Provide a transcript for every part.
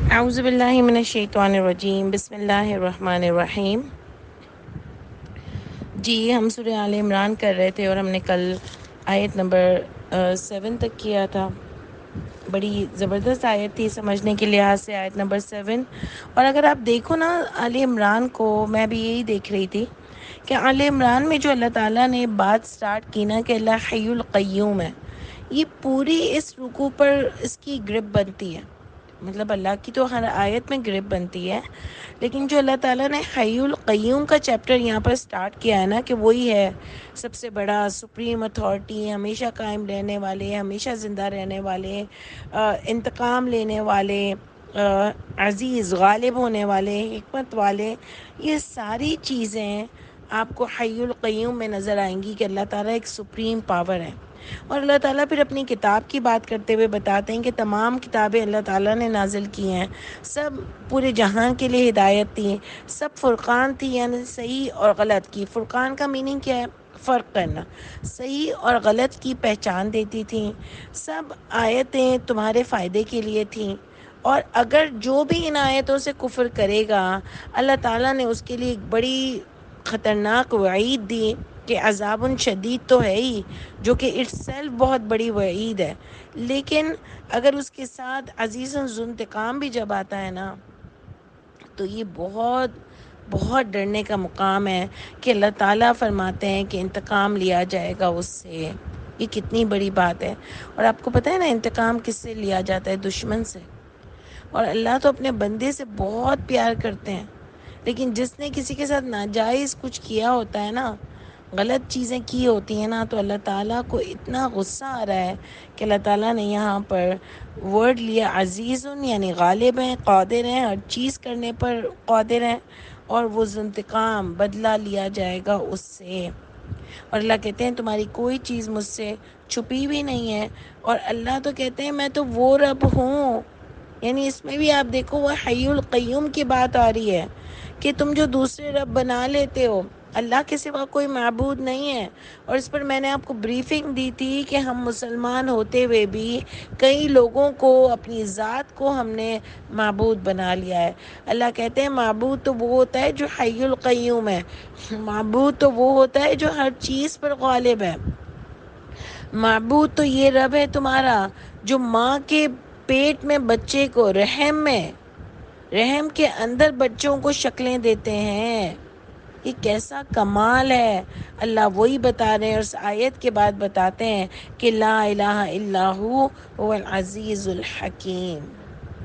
اعوذ باللہ من الشیطان الرجیم، بسم اللہ الرحمن الرحیم۔ جی ہم سورہ آل عمران کر رہے تھے اور ہم نے کل آیت نمبر 7 تک کیا تھا۔ بڑی زبردست آیت تھی سمجھنے کے لحاظ سے، آیت نمبر 7۔ اور اگر آپ دیکھو نا آل عمران کو، میں بھی یہی دیکھ رہی تھی کہ آل عمران میں جو اللہ تعالیٰ نے بات سٹارٹ کی نا کہ اللہ حی القیوم ہے، یہ پوری اس رکوع پر اس کی گرپ بنتی ہے۔ مطلب اللہ کی تو ہر آیت میں گرپ بنتی ہے، لیکن جو اللہ تعالیٰ نے حی القیوم کا چیپٹر یہاں پر سٹارٹ کیا ہے نا کہ وہی ہے سب سے بڑا سپریم اتھارٹی، ہمیشہ قائم رہنے والے، ہمیشہ زندہ رہنے والے، انتقام لینے والے، عزیز غالب ہونے والے، حکمت والے، یہ ساری چیزیں آپ کو حی القیوم میں نظر آئیں گی کہ اللہ تعالیٰ ایک سپریم پاور ہے۔ اور اللہ تعالیٰ پھر اپنی کتاب کی بات کرتے ہوئے بتاتے ہیں کہ تمام کتابیں اللہ تعالیٰ نے نازل کی ہیں، سب پورے جہان کے لیے ہدایت تھی، سب فرقان تھی، یعنی صحیح اور غلط کی۔ فرقان کا میننگ کیا ہے؟ فرق کرنا، صحیح اور غلط کی پہچان دیتی تھیں، سب آیتیں تمہارے فائدے کے لیے تھیں۔ اور اگر جو بھی ان آیتوں سے کفر کرے گا، اللہ تعالیٰ نے اس کے لیے ایک بڑی خطرناک وعید دی کہ عذاب شدید تو ہے ہی، جو کہ اٹس سیلف بہت بڑی وعید ہے، لیکن اگر اس کے ساتھ عزیز ذو انتقام بھی جب آتا ہے نا، تو یہ بہت بہت ڈرنے کا مقام ہے کہ اللہ تعالیٰ فرماتے ہیں کہ انتقام لیا جائے گا اس سے۔ یہ کتنی بڑی بات ہے۔ اور آپ کو پتہ ہے نا انتقام کس سے لیا جاتا ہے؟ دشمن سے۔ اور اللہ تو اپنے بندے سے بہت پیار کرتے ہیں، لیکن جس نے کسی کے ساتھ ناجائز کچھ کیا ہوتا ہے نا، غلط چیزیں کی ہوتی ہیں نا، تو اللہ تعالیٰ کو اتنا غصہ آ رہا ہے کہ اللہ تعالیٰ نے یہاں پر ورڈ لیا عزیز، یعنی غالب ہیں، قادر ہیں، ہر چیز کرنے پر قادر ہیں، اور وہ ذو انتقام، بدلہ لیا جائے گا اس سے۔ اور اللہ کہتے ہیں تمہاری کوئی چیز مجھ سے چھپی بھی نہیں ہے۔ اور اللہ تو کہتے ہیں میں تو وہ رب ہوں، یعنی اس میں بھی آپ دیکھو وہ حی القیوم کی بات آ رہی ہے کہ تم جو دوسرے رب بنا لیتے ہو، اللہ کے سوا کوئی معبود نہیں ہے۔ اور اس پر میں نے آپ کو بریفنگ دی تھی کہ ہم مسلمان ہوتے ہوئے بھی کئی لوگوں کو، اپنی ذات کو ہم نے معبود بنا لیا ہے۔ اللہ کہتے ہیں معبود تو وہ ہوتا ہے جو حی القیوم ہے، معبود تو وہ ہوتا ہے جو ہر چیز پر غالب ہے، معبود تو یہ رب ہے تمہارا جو ماں کے پیٹ میں بچے کو، رحم کے اندر بچوں کو شکلیں دیتے ہیں۔ یہ کیسا کمال ہے۔ اللہ وہی بتا رہے ہیں اور اس آیت کے بعد بتاتے ہیں کہ لا الہ الا ہو هو العزیز الحکیم،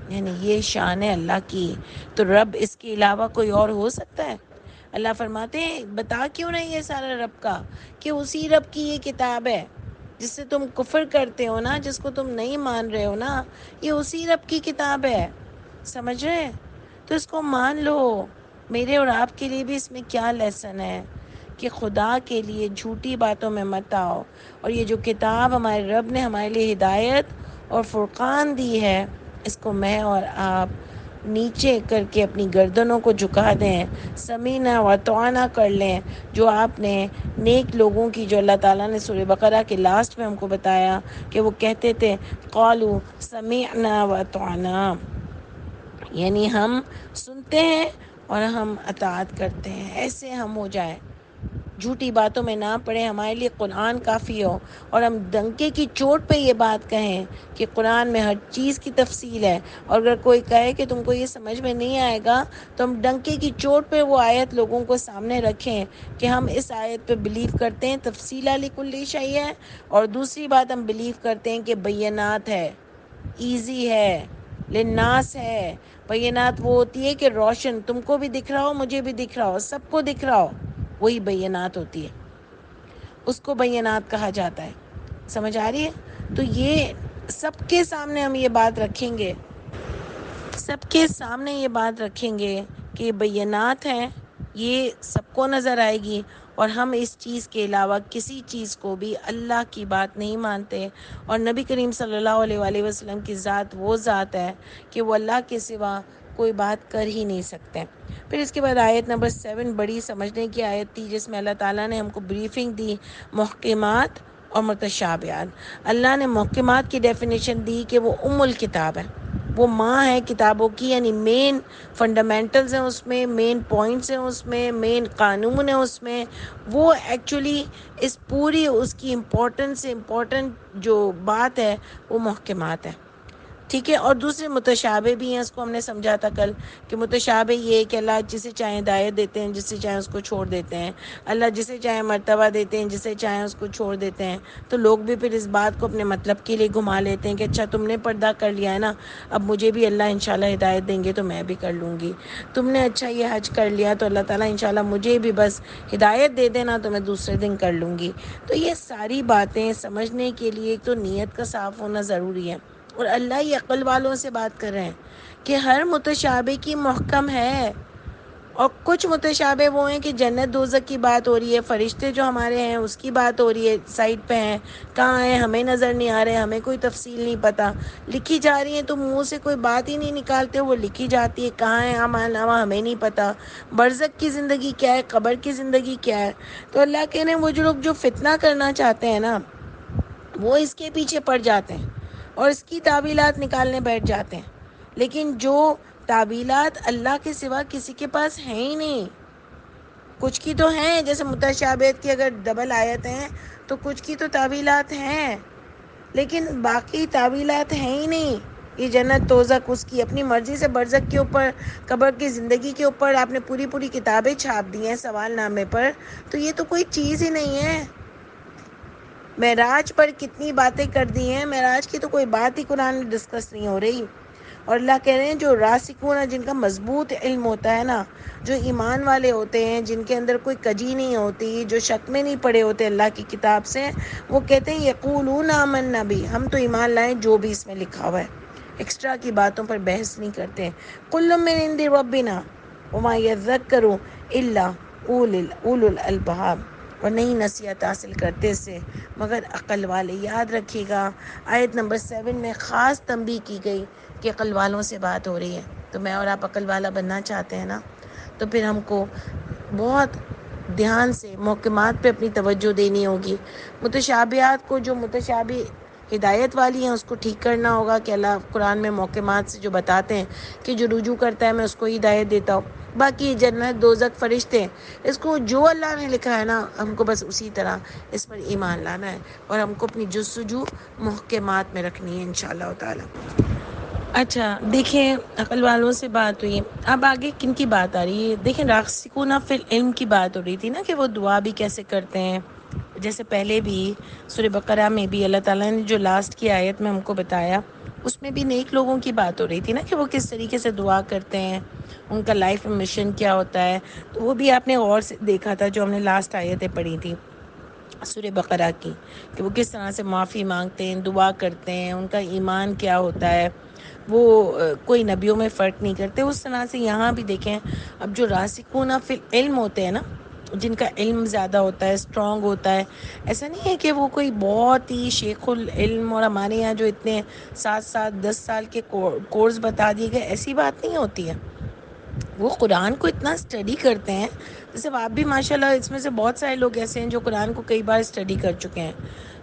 یعنی یہ شان ہے اللہ کی، تو رب اس کے علاوہ کوئی اور ہو سکتا ہے؟ اللہ فرماتے ہیں بتا کیوں نہیں یہ سارا رب کا، کہ اسی رب کی یہ کتاب ہے جس سے تم کفر کرتے ہو نا، جس کو تم نہیں مان رہے ہو نا، یہ اسی رب کی کتاب ہے، سمجھ رہے ہیں؟ تو اس کو مان لو۔ میرے اور آپ کے لیے بھی اس میں کیا لیسن ہے کہ خدا کے لیے جھوٹی باتوں میں مت آؤ، اور یہ جو کتاب ہمارے رب نے ہمارے لیے ہدایت اور فرقان دی ہے، اس کو میں اور آپ نیچے کر کے اپنی گردنوں کو جھکا دیں، سمینا و طعنا کر لیں، جو آپ نے نیک لوگوں کی، جو اللہ تعالیٰ نے سورہ بقرہ کے لاسٹ میں ہم کو بتایا کہ وہ کہتے تھے قالوا سمعنا و طعنا، یعنی ہم سنتے ہیں اور ہم اطاعت کرتے ہیں، ایسے ہم ہو جائیں، جھوٹی باتوں میں نہ پڑیں، ہمارے لیے قرآن کافی ہو، اور ہم ڈنکے کی چوٹ پہ یہ بات کہیں کہ قرآن میں ہر چیز کی تفصیل ہے، اور اگر کوئی کہے کہ تم کو یہ سمجھ میں نہیں آئے گا تو ہم ڈنکے کی چوٹ پہ وہ آیت لوگوں کو سامنے رکھیں کہ ہم اس آیت پہ بلیو کرتے ہیں تفصیلہ لکل شیء ہے، اور دوسری بات ہم بلیو کرتے ہیں کہ بینات ہے، ایزی ہے، للناس ہے۔ بینات وہ ہوتی ہے کہ روشن، تم کو بھی دکھ رہا ہو، مجھے بھی دکھ رہا ہو، سب کو دکھ رہا ہو، وہی بینات ہوتی ہے، اس کو بینات کہا جاتا ہے۔ سمجھ آ رہی ہے؟ تو یہ سب کے سامنے ہم یہ بات رکھیں گے، سب کے سامنے یہ بات رکھیں گے کہ یہ بینات ہیں، یہ سب کو نظر آئے گی، اور ہم اس چیز کے علاوہ کسی چیز کو بھی اللہ کی بات نہیں مانتے، اور نبی کریم صلی اللہ علیہ وآلہ وسلم کی ذات وہ ذات ہے کہ وہ اللہ کے سوا کوئی بات کر ہی نہیں سکتے۔ پھر اس کے بعد آیت نمبر 7 بڑی سمجھنے کی آیت تھی، جس میں اللہ تعالیٰ نے ہم کو بریفنگ دی محکمات اور متشابہات۔ اللہ نے محکمات کی ڈیفینیشن دی کہ وہ ام الکتاب ہے، وہ ماں ہے کتابوں کی، یعنی مین فنڈامنٹلز ہیں اس میں، مین پوائنٹس ہیں اس میں، مین قانون ہے اس میں. وہ ایکچولی اس پوری اس کی امپورٹنٹ جو بات ہے وہ محکمات ہے. ٹھیک ہے. اور دوسرے متشابہ بھی ہیں، اس کو ہم نے سمجھا تھا کل کہ متشابہ یہ ہے کہ اللہ جسے چاہے ہدایت دیتے ہیں، جسے چاہے اس کو چھوڑ دیتے ہیں. اللہ جسے چاہے مرتبہ دیتے ہیں، جسے چاہے اس کو چھوڑ دیتے ہیں. تو لوگ بھی پھر اس بات کو اپنے مطلب کے لیے گھما لیتے ہیں کہ اچھا تم نے پردہ کر لیا ہے نا، اب مجھے بھی اللہ انشاءاللہ ہدایت دیں گے تو میں بھی کر لوں گی. تم نے اچھا یہ حج کر لیا تو اللہ تعالیٰ انشاءاللہ مجھے بھی بس ہدایت دے دینا تو میں دوسرے دن کر لوں گی. تو یہ ساری باتیں سمجھنے کے لیے ایک تو نیت کا صاف ہونا ضروری ہے. اور اللہ ہی عقل والوں سے بات کر رہے ہیں کہ ہر متشابہ کی محکم ہے. اور کچھ متشابہ وہ ہیں کہ جنت دوزخ کی بات ہو رہی ہے، فرشتے جو ہمارے ہیں اس کی بات ہو رہی ہے، سائڈ پہ ہیں، کہاں ہیں ہمیں نظر نہیں آ رہے، ہمیں کوئی تفصیل نہیں پتہ، لکھی جا رہی ہیں تو منہ سے کوئی بات ہی نہیں نکالتے، وہ لکھی جاتی ہے، کہاں ہے ہمیں نہیں پتہ. برزخ کی زندگی کیا ہے، قبر کی زندگی کیا ہے. تو اللہ کہہ رہے ہیں وہ جو لوگ جو فتنہ کرنا چاہتے ہیں نا وہ اس کے پیچھے پڑ جاتے ہیں اور اس کی تعویلات نکالنے بیٹھ جاتے ہیں. لیکن جو تعویلات اللہ کے سوا کسی کے پاس ہیں ہی نہیں، کچھ کی تو ہیں، جیسے متشابہت کی اگر ڈبل آیت ہیں تو کچھ کی تو تعویلات ہیں، لیکن باقی تعویلات ہیں ہی نہیں. یہ جنت دوزخ اس کی اپنی مرضی سے برزخ کے اوپر، قبر کی زندگی کے اوپر آپ نے پوری کتابیں چھاپ دی ہیں سوال نامے پر، تو یہ تو کوئی چیز ہی نہیں ہے. معراج پر کتنی باتیں کر دی ہیں، معراج کی تو کوئی بات ہی قرآن میں ڈسکس نہیں ہو رہی. اور اللہ کہہ رہے ہیں جو راسخون ہیں، جن کا مضبوط علم ہوتا ہے نا، جو ایمان والے ہوتے ہیں، جن کے اندر کوئی کجی نہیں ہوتی، جو شک میں نہیں پڑے ہوتے اللہ کی کتاب سے، وہ کہتے ہیں یقولون آمنا بھی، ہم تو ایمان لائیں جو بھی اس میں لکھا ہوا ہے، ایکسٹرا کی باتوں پر بحث نہیں کرتے. کل من عند ربنا وما یذکر الا اولو الالباب، اور نہیں نصیحت حاصل کرتے سے مگر عقل والے. یاد رکھیے گا آیت نمبر 7 میں خاص تنبیہ کی گئی کہ عقل والوں سے بات ہو رہی ہے. تو میں اور آپ عقل والا بننا چاہتے ہیں نا، تو پھر ہم کو بہت دھیان سے محکمات پہ اپنی توجہ دینی ہوگی. متشابہات کو، جو متشابہ ہدایت والی ہیں اس کو ٹھیک کرنا ہوگا کہ اللہ قرآن میں محکمات سے جو بتاتے ہیں کہ جو رجوع کرتا ہے میں اس کو ہدایت دیتا ہوں. باقی جنت دوزخ فرشتے، اس کو جو اللہ نے لکھا ہے نا ہم کو بس اسی طرح اس پر ایمان لانا ہے اور ہم کو اپنی جستجو محکمات میں رکھنی ہے انشاءاللہ تعالی. اچھا دیکھیں عقل والوں سے بات ہوئی، اب آگے کن کی بات آ رہی ہے؟ دیکھیں راسخون فی العلم کی بات ہو رہی تھی نا کہ وہ دعا بھی کیسے کرتے ہیں. جیسے پہلے بھی سورہ بقرہ میں بھی اللہ تعالیٰ نے جو لاسٹ کی آیت میں ہم کو بتایا اس میں بھی نیک لوگوں کی بات ہو رہی تھی نا کہ وہ کس طریقے سے دعا کرتے ہیں، ان کا لائف میں مشن کیا ہوتا ہے. تو وہ بھی آپ نے غور سے دیکھا تھا جو ہم نے لاسٹ آیتیں پڑھی تھی سورہ بقرہ کی، کہ وہ کس طرح سے معافی مانگتے ہیں، دعا کرتے ہیں، ان کا ایمان کیا ہوتا ہے، وہ کوئی نبیوں میں فرق نہیں کرتے. اس طرح سے یہاں بھی دیکھیں اب جو راسخون فی العلم ہوتے ہیں نا، جن کا علم زیادہ ہوتا ہے، اسٹرانگ ہوتا ہے، ایسا نہیں ہے کہ وہ کوئی بہت ہی شیخ العلم، اور ہمارے یہاں جو اتنے 7 10 سال کے کورس بتا دیے گئے، ایسی بات نہیں ہوتی ہے. وہ قرآن کو اتنا اسٹڈی کرتے ہیں، جیسے آپ بھی ماشاءاللہ اس میں سے بہت سارے لوگ ایسے ہیں جو قرآن کو کئی بار اسٹڈی کر چکے ہیں.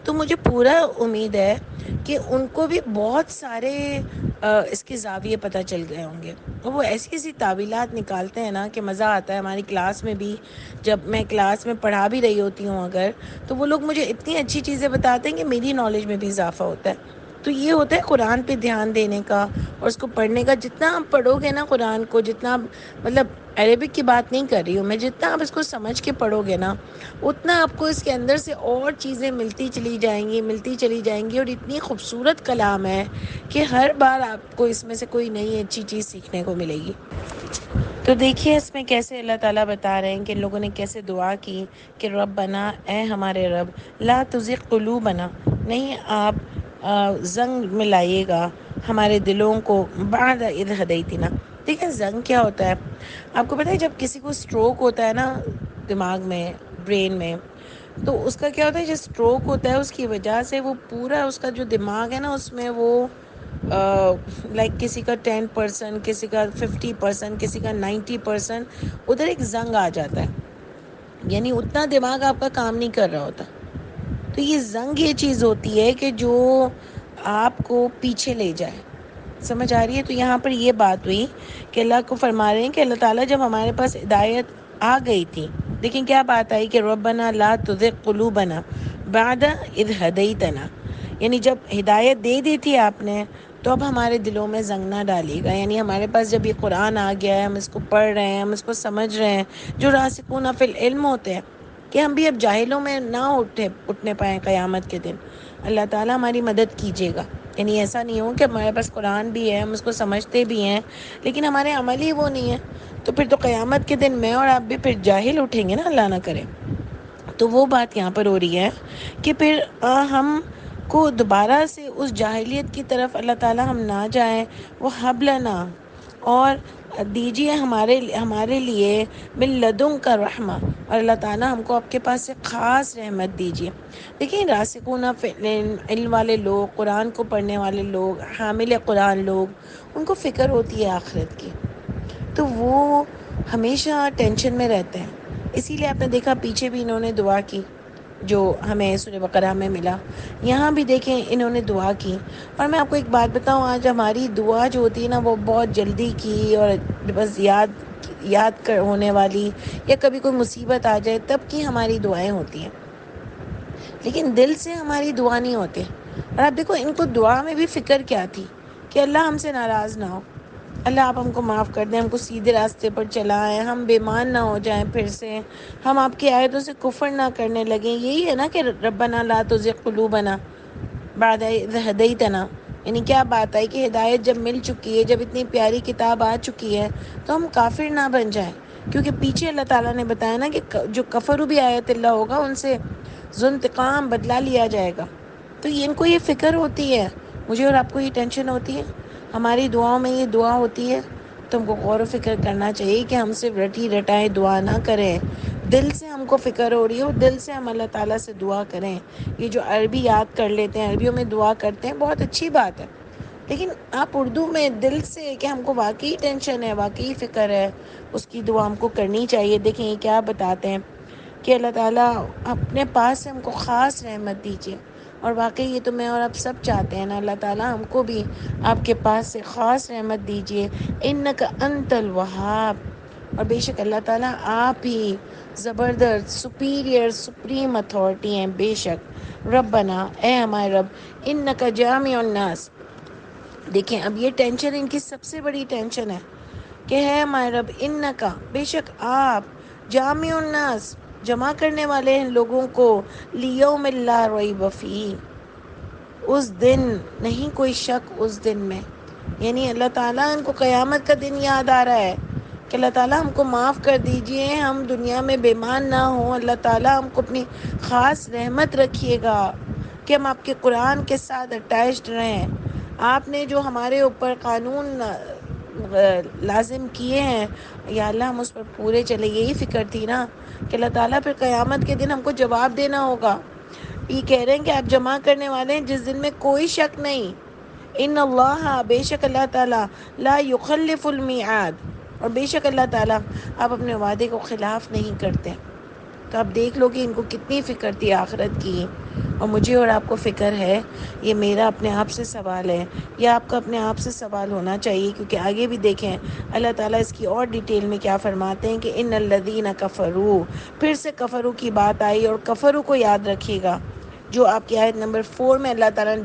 تو مجھے پورا امید ہے کہ ان کو بھی بہت سارے اس کے زاویے پتہ چل گئے ہوں گے. وہ ایسی ایسی تعویلات نکالتے ہیں نا کہ مزہ آتا ہے. ہماری کلاس میں بھی جب میں کلاس میں پڑھا بھی رہی ہوتی ہوں اگر، تو وہ لوگ مجھے اتنی اچھی چیزیں بتاتے ہیں کہ میری نالج میں بھی اضافہ ہوتا ہے. تو یہ ہوتا ہے قرآن پہ دھیان دینے کا اور اس کو پڑھنے کا. جتنا آپ پڑھو گے نا قرآن کو، جتنا مطلب عربک کی بات نہیں کر رہی ہوں میں، جتنا آپ اس کو سمجھ کے پڑھو گے نا اتنا آپ کو اس کے اندر سے اور چیزیں ملتی چلی جائیں گی. اور اتنی خوبصورت کلام ہے کہ ہر بار آپ کو اس میں سے کوئی نئی اچھی چیز سیکھنے کو ملے گی. تو دیکھیے اس میں کیسے اللہ تعالیٰ بتا رہے ہیں کہ لوگوں نے کیسے دعا کی کہ رب بنا، اے ہمارے رب، لا تزغ قلوبنا، نہیں آپ زنگ میں لائیے گا ہمارے دلوں کو، بعد اذ ہدیتنا. دیکھیں زنگ کیا ہوتا ہے آپ کو پتہ ہے؟ جب کسی کو سٹروک ہوتا ہے نا دماغ میں، برین میں، تو اس کا کیا ہوتا ہے؟ جو سٹروک ہوتا ہے اس کی وجہ سے وہ پورا اس کا جو دماغ ہے نا اس میں وہ لائک کسی کا 10%، کسی کا 50%، کسی کا 90%، ادھر ایک زنگ آ جاتا ہے. یعنی اتنا دماغ آپ کا کام نہیں کر رہا ہوتا. تو یہ زنگ یہ چیز ہوتی ہے کہ جو آپ کو پیچھے لے جائے. سمجھ آ رہی ہے؟ تو یہاں پر یہ بات ہوئی کہ اللہ کو فرما رہے ہیں کہ اللہ تعالیٰ جب ہمارے پاس ہدایت آ گئی تھی، لیکن کیا بات آئی کہ ربنا لا تزغ قلوبنا بعد اذ ہدیتنا، یعنی جب ہدایت دے دی تھی آپ نے تو اب ہمارے دلوں میں زنگ نہ ڈالیے گا. یعنی ہمارے پاس جب یہ قرآن آ گیا ہے، ہم اس کو پڑھ رہے ہیں، ہم اس کو سمجھ رہے ہیں، جو راسخون فی العلم ہوتے ہیں، کہ ہم بھی اب جاہلوں میں نہ اٹھنے پائیں قیامت کے دن. اللہ تعالیٰ ہماری مدد کیجیے گا. یعنی ایسا نہیں ہو کہ ہمارے پاس قرآن بھی ہے، ہم اس کو سمجھتے بھی ہیں، لیکن ہمارے عمل ہی وہ نہیں ہے. تو پھر تو قیامت کے دن میں اور آپ بھی پھر جاہل اٹھیں گے نا، اللہ نہ کرے. تو وہ بات یہاں پر ہو رہی ہے کہ پھر ہم کو دوبارہ سے اس جاہلیت کی طرف اللہ تعالیٰ ہم نہ جائیں. وہ حب لنا، اور دیجیے ہمارے لیے من لدن کا رحمہ، اور اللہ تعالیٰ ہم کو آپ کے پاس سے خاص رحمت دیجیے. دیکھیں راسخون فی علم والے لوگ، قرآن کو پڑھنے والے لوگ، حامل قرآن لوگ، ان کو فکر ہوتی ہے آخرت کی، تو وہ ہمیشہ ٹینشن میں رہتے ہیں. اسی لیے آپ نے دیکھا پیچھے بھی انہوں نے دعا کی جو ہمیں سورہ بقرہ میں ملا، یہاں بھی دیکھیں انہوں نے دعا کی. اور میں آپ کو ایک بات بتاؤں، آج ہماری دعا جو ہوتی ہے نا، وہ بہت جلدی کی اور بس یاد ہونے والی، یا کبھی کوئی مصیبت آ جائے تب کی ہماری دعائیں ہوتی ہیں، لیکن دل سے ہماری دعا نہیں ہوتی. اور آپ دیکھو ان کو دعا میں بھی فکر کیا تھی کہ اللہ ہم سے ناراض نہ ہو، اللہ آپ ہم کو معاف کر دیں، ہم کو سیدھے راستے پر چلائیں، ہم بیمان نہ ہو جائیں، پھر سے ہم آپ کی آیتوں سے کفر نہ کرنے لگیں. یہی ہے نا کہ ربنا لا تزغ قلوبنا بعد اذ ہدیتنا. یعنی کیا بات ہے کہ ہدایت جب مل چکی ہے، جب اتنی پیاری کتاب آ چکی ہے، تو ہم کافر نہ بن جائیں. کیونکہ پیچھے اللہ تعالیٰ نے بتایا نا کہ جو کفر بھی آیت اللہ ہوگا، ان سے ذوانتقام بدلا لیا جائے گا. تو ان کو یہ فکر ہوتی ہے، مجھے اور آپ کو یہ ٹینشن ہوتی ہے، ہماری دعاؤں میں یہ دعا ہوتی ہے. تو ہم کو غور و فکر کرنا چاہیے کہ ہم صرف رٹی رٹائے دعا نہ کریں، دل سے ہم کو فکر ہو رہی ہو، دل سے ہم اللہ تعالیٰ سے دعا کریں. یہ جو عربی یاد کر لیتے ہیں، عربیوں میں دعا کرتے ہیں، بہت اچھی بات ہے، لیکن آپ اردو میں دل سے کہ ہم کو واقعی ٹینشن ہے، واقعی فکر ہے، اس کی دعا ہم کو کرنی چاہیے. دیکھیں یہ کیا بتاتے ہیں کہ اللہ تعالیٰ اپنے پاس سے ہم کو خاص رحمت دیجیے. اور واقعی یہ تو میں اور آپ سب چاہتے ہیں نا، اللہ تعالیٰ ہم کو بھی آپ کے پاس سے خاص رحمت دیجیے. انک انت الوہاب، اور بے شک اللہ تعالیٰ آپ ہی زبردست سپیریئر سپریم اتھارٹی ہیں. بے شک ربنا، اے ہمارے رب، انک جامع الناس. دیکھیں اب یہ ٹینشن ان کی سب سے بڑی ٹینشن ہے کہ ہے ہمارے رب، انکا، بے شک آپ، جامع الناس، جمع کرنے والے ہیں لوگوں کو، لیوم لا ریب فیہ، اس دن نہیں کوئی شک اس دن میں. یعنی اللہ تعالیٰ ان کو قیامت کا دن یاد آ رہا ہے کہ اللہ تعالیٰ ہم کو معاف کر دیجئے، ہم دنیا میں بیمان نہ ہوں، اللہ تعالیٰ ہم کو اپنی خاص رحمت رکھیے گا کہ ہم آپ کے قرآن کے ساتھ اٹیچڈ رہیں. آپ نے جو ہمارے اوپر قانون لازم کیے ہیں، یا اللہ ہم اس پر پورے چلے. یہی فکر تھی نا کہ اللہ تعالیٰ پھر قیامت کے دن ہم کو جواب دینا ہوگا. یہ کہہ رہے ہیں کہ آپ جمع کرنے والے ہیں جس دن میں کوئی شک نہیں. ان اللہ، بے شک اللہ تعالیٰ، لا یخلف المیعاد، اور بے شک اللہ تعالیٰ آپ اپنے وعدے کو خلاف نہیں کرتے. تو آپ دیکھ لو کہ ان کو کتنی فکر تھی آخرت کی، اور مجھے اور آپ کو فکر ہے. یہ میرا اپنے آپ سے سوال ہے، یا آپ کا اپنے آپ سے سوال ہونا چاہیے، کیونکہ آگے بھی دیکھیں اللہ تعالیٰ اس کی اور ڈیٹیل میں کیا فرماتے ہیں کہ ان الذین کفروا، پھر سے کفروا کی بات آئی. اور کفروا کو یاد رکھیے گا، جو آپ کی آیت نمبر 4 میں اللہ تعالیٰ نے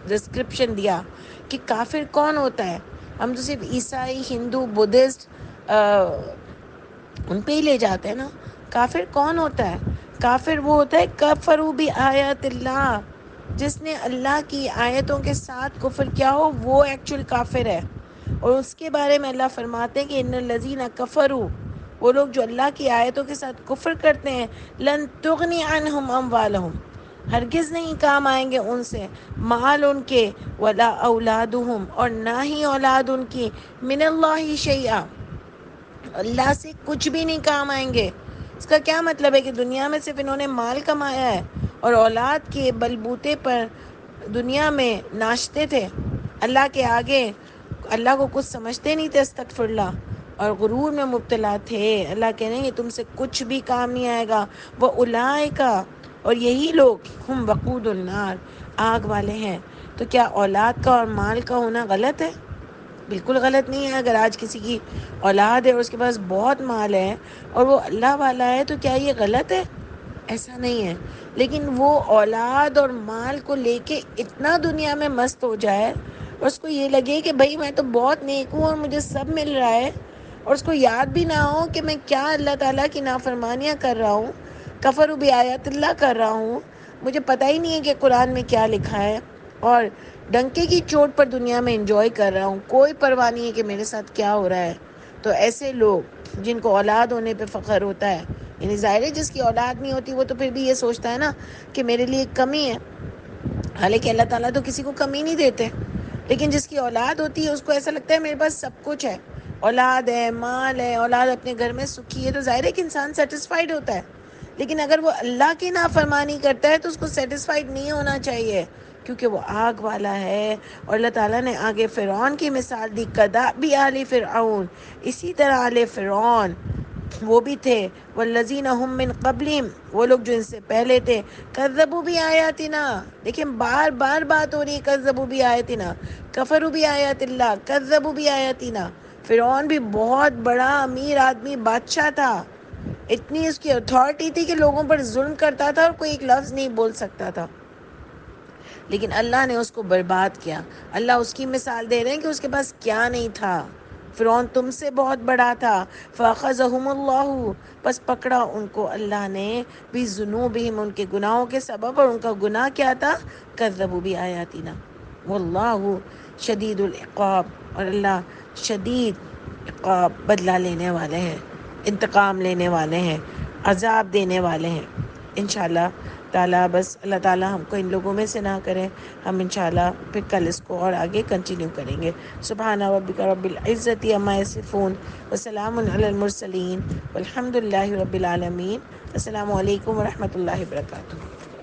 ڈسکرپشن دیا کہ کافر کون ہوتا ہے. ہم تو صرف عیسائی، ہندو، بدھسٹ ان پہ ہی لے جاتے ہیں نا. کافر کون ہوتا ہے؟ کافر وہ ہوتا ہے کفروا بآیات اللہ، جس نے اللہ کی آیتوں کے ساتھ کفر کیا ہو، وہ ایکچوئل کافر ہے. اور اس کے بارے میں اللہ فرماتے ہیں کہ ان الذین کفروا، وہ لوگ جو اللہ کی آیتوں کے ساتھ کفر کرتے ہیں، لن تغنی عنہم اموالہم، ہرگز نہیں کام آئیں گے ان سے مال ان کے، ولا اولادہم، اور نہ ہی اولاد ان کی، من اللہ شیئا، اللہ سے کچھ بھی نہیں کام آئیں گے. اس کا کیا مطلب ہے کہ دنیا میں صرف انہوں نے مال کمایا ہے اور اولاد کے بلبوتے پر دنیا میں ناچتے تھے، اللہ کے آگے اللہ کو کچھ سمجھتے نہیں تھے، استغفر اللہ، اور غرور میں مبتلا تھے. اللہ کہہ رہے ہیں یہ تم سے کچھ بھی کام نہیں آئے گا. وہ اولئک، اور یہی لوگ، ہم وقود النار، آگ والے ہیں. تو کیا اولاد کا اور مال کا ہونا غلط ہے؟ بالکل غلط نہیں ہے. اگر آج کسی کی اولاد ہے اور اس کے پاس بہت مال ہے اور وہ اللہ والا ہے تو کیا یہ غلط ہے؟ ایسا نہیں ہے. لیکن وہ اولاد اور مال کو لے کے اتنا دنیا میں مست ہو جائے اور اس کو یہ لگے کہ بھائی میں تو بہت نیک ہوں اور مجھے سب مل رہا ہے، اور اس کو یاد بھی نہ ہو کہ میں کیا اللہ تعالیٰ کی نافرمانیاں کر رہا ہوں، کفر بآیات اللہ کر رہا ہوں، مجھے پتہ ہی نہیں ہے کہ قرآن میں کیا لکھا ہے، اور ڈنکے کی چوٹ پر دنیا میں انجوائے کر رہا ہوں، کوئی پرواہ نہیں ہے کہ میرے ساتھ کیا ہو رہا ہے. تو ایسے لوگ جن کو اولاد ہونے پہ فخر ہوتا ہے، یعنی ظاہر ہے جس کی اولاد نہیں ہوتی وہ تو پھر بھی یہ سوچتا ہے نا کہ میرے لیے ایک کمی ہے، حالانکہ اللہ تعالیٰ تو کسی کو کمی نہیں دیتے. لیکن جس کی اولاد ہوتی ہے اس کو ایسا لگتا ہے میرے پاس سب کچھ ہے، اولاد ہے، مال ہے، اولاد اپنے گھر میں سکھی ہے، تو ظاہر ہے کہ انسان سیٹسفائیڈ ہوتا ہے. لیکن اگر وہ اللہ کی نافرمانی کرتا ہے تو اس کو سیٹسفائیڈ نہیں ہونا چاہیے، کیونکہ وہ آگ والا ہے. اور اللہ تعالیٰ نے آگے فرعون کی مثال دی، کدأب آل فرعون، اسی طرح آل فرعون وہ بھی تھے، والذین هم من قبلہم، وہ لوگ جو ان سے پہلے تھے، کذبوا بآیاتنا، دیکھیں بار بار بات ہو رہی ہے کذبوا بآیاتنا، کفروا بآیات اللہ، کذبوا بآیاتنا. فرعون بھی بہت بڑا امیر آدمی، بادشاہ تھا، اتنی اس کی اتھارٹی تھی کہ لوگوں پر ظلم کرتا تھا اور کوئی ایک لفظ نہیں بول سکتا تھا، لیکن اللہ نے اس کو برباد کیا. اللہ اس کی مثال دے رہے ہیں کہ اس کے پاس کیا نہیں تھا. فرعون تم سے بہت بڑا تھا، فَأَخَذَهُمُ اللَّهُ، پس پکڑا ان کو اللہ نے، بِذُنُوبِهِمْ، ان کے گناہوں کے سبب. اور ان کا گناہ کیا تھا؟ کذبوا بآیاتنا، واللہ شدید العقاب، اور اللہ شدید عقاب، بدلہ لینے والے ہیں، انتقام لینے والے ہیں، عذاب دینے والے ہیں. انشاءاللہ تعالیٰ بس اللہ تعالیٰ ہم کو ان لوگوں میں سے نہ کریں. ہم انشاءاللہ پھر کل اس کو اور آگے کنٹینیو کریں گے. سبحان ربک رب العزت عما یصفون وسلام علی المرسلین والحمد للہ رب العالمین. السلام علیکم ورحمۃ اللہ وبرکاتہ.